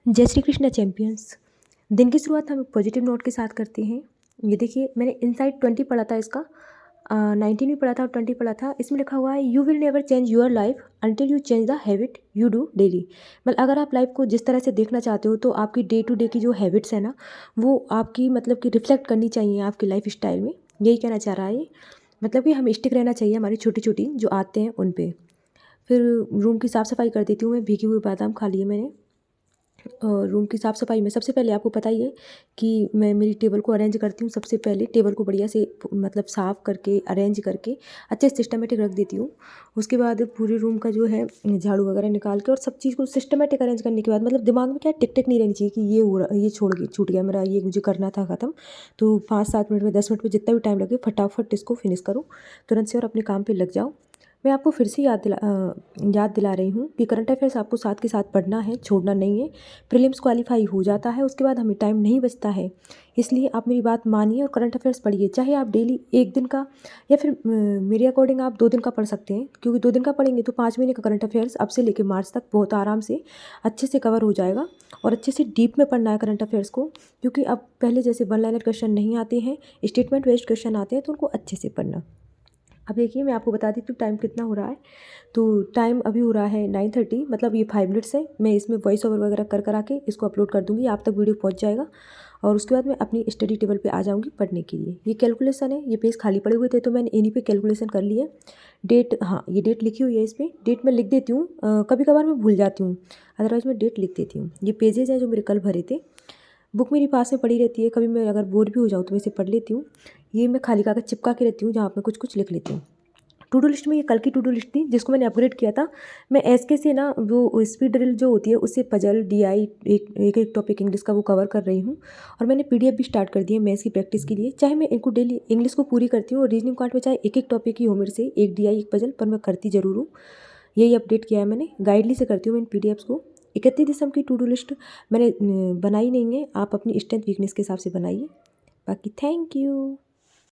जय श्री कृष्णा चैम्पियंस। दिन की शुरुआत हम पॉजिटिव नोट के साथ करते हैं। ये देखिए, मैंने इनसाइड 20 पढ़ा था, इसका 19 भी पढ़ा था और 20 पढ़ा था। इसमें लिखा हुआ है you will never change your life until you change the habit you do daily. मतलब अगर आप लाइफ को जिस तरह से देखना चाहते हो तो आपकी डे टू डे की जो हैबिट्स है ना, वो आपकी मतलब कि रिफ्लेक्ट करनी चाहिए आपकी लाइफ स्टाइल में। यही कहना चाह रहा है ये। मतलब कि हम स्टिक रहना चाहिए हमारी छोटी छोटी जो आते हैं उन पे। फिर रूम की साफ़ सफाई कर देती हूँ मैं। भीगी हुई बादाम खा लिए मैंने। और रूम की साफ़ सफाई में सबसे पहले आपको पता ही है कि मैं मेरी टेबल को अरेंज करती हूँ। सबसे पहले टेबल को बढ़िया से मतलब साफ़ करके अरेंज करके अच्छे से सिस्टमेटिक रख देती हूँ। उसके बाद पूरे रूम का जो है झाड़ू वगैरह निकाल के और सब चीज़ को सिस्टमेटिक अरेंज करने के बाद मतलब दिमाग में क्या टिक टिक नहीं रहनी चाहिए कि ये हो रहा, ये छूट गया मेरा, ये मुझे करना था ख़त्म। तो 5-7 मिनट में 10 मिनट में जितना भी टाइम लगे फटाफट इसको फिनिश करो तुरंत से और अपने काम पर लग जाओ। मैं आपको फिर से याद दिला रही हूँ कि करंट अफेयर्स आपको साथ के साथ पढ़ना है, छोड़ना नहीं है। प्रीलिम्स क्वालीफाई हो जाता है, उसके बाद हमें टाइम नहीं बचता है। इसलिए आप मेरी बात मानिए और करंट अफेयर्स पढ़िए। चाहे आप डेली 1 दिन का या फिर मेरे अकॉर्डिंग आप 2 दिन का पढ़ सकते हैं, क्योंकि 2 दिन का पढ़ेंगे तो 5 महीने का करंट अफेयर्स अब से लेकर मार्च तक बहुत आराम से अच्छे से कवर हो जाएगा। और अच्छे से डीप में पढ़ना है करंट अफेयर्स को, क्योंकि अब पहले जैसे वन लाइनर क्वेश्चन नहीं आते हैं, स्टेटमेंट बेस्ड क्वेश्चन आते हैं, तो उनको अच्छे से पढ़ना। अब देखिए, मैं आपको बता देती हूँ टाइम कितना हो रहा है। तो टाइम अभी हो रहा है 9:30, मतलब ये 5 मिनट्स है। मैं इसमें वॉइस ओवर वगैरह कर के इसको अपलोड कर दूँगी, आप तक वीडियो पहुँच जाएगा। और उसके बाद मैं अपनी स्टडी टेबल पे आ जाऊँगी पढ़ने के लिए। ये कैलकुलेशन है, ये पेज खाली पड़े हुए थे तो मैंने इन्हीं पे कैलकुलेशन कर ली है। डेट, हाँ ये डेट लिखी हुई है इस पर। डेट मैं लिख देती हूँ, कभी कभार मैं भूल जाती हूँ, अदरवाइज़ मैं डेट लिख देती हूँ। ये पेजेज हैं जो मेरे कल भरे थे। बुक मेरे पास में पड़ी रहती है, कभी मैं अगर बोर भी हो जाऊँ तो मैं इसे पढ़ लेती हूँ। ये मैं खाली कागज़ चिपका के रहती हूँ जहाँ पर कुछ कुछ लिख लेती हूँ। टू डू लिस्ट में ये कल की टू डू लिस्ट थी जिसको मैंने अपग्रेड किया था। मैं एसके से ना वो स्पीड ड्रिल जो होती है उससे पजल डीआई एक टॉपिक इंग्लिश का वो कवर कर रही हूँ। और मैंने पीडीएफ भी स्टार्ट कर दी है मैथ्स की प्रैक्टिस के लिए। चाहे मैं इनको डेली इंग्लिश को पूरी करती हूँ और रीजनिंग पार्ट में चाहे एक एक टॉपिक ही हो मेरे से, एक डीआई एक पजल, पर मैं करती ज़रूर हूँ। यही अपडेट किया है मैंने, गाइडली से करती हूँ मैं इन पीडीएफ्स को। 31 दिसंबर की टू डू लिस्ट मैंने बनाई नहीं है, आप अपनी स्ट्रेंथ वीकनेस के हिसाब से बनाइए। बाकी थैंक यू।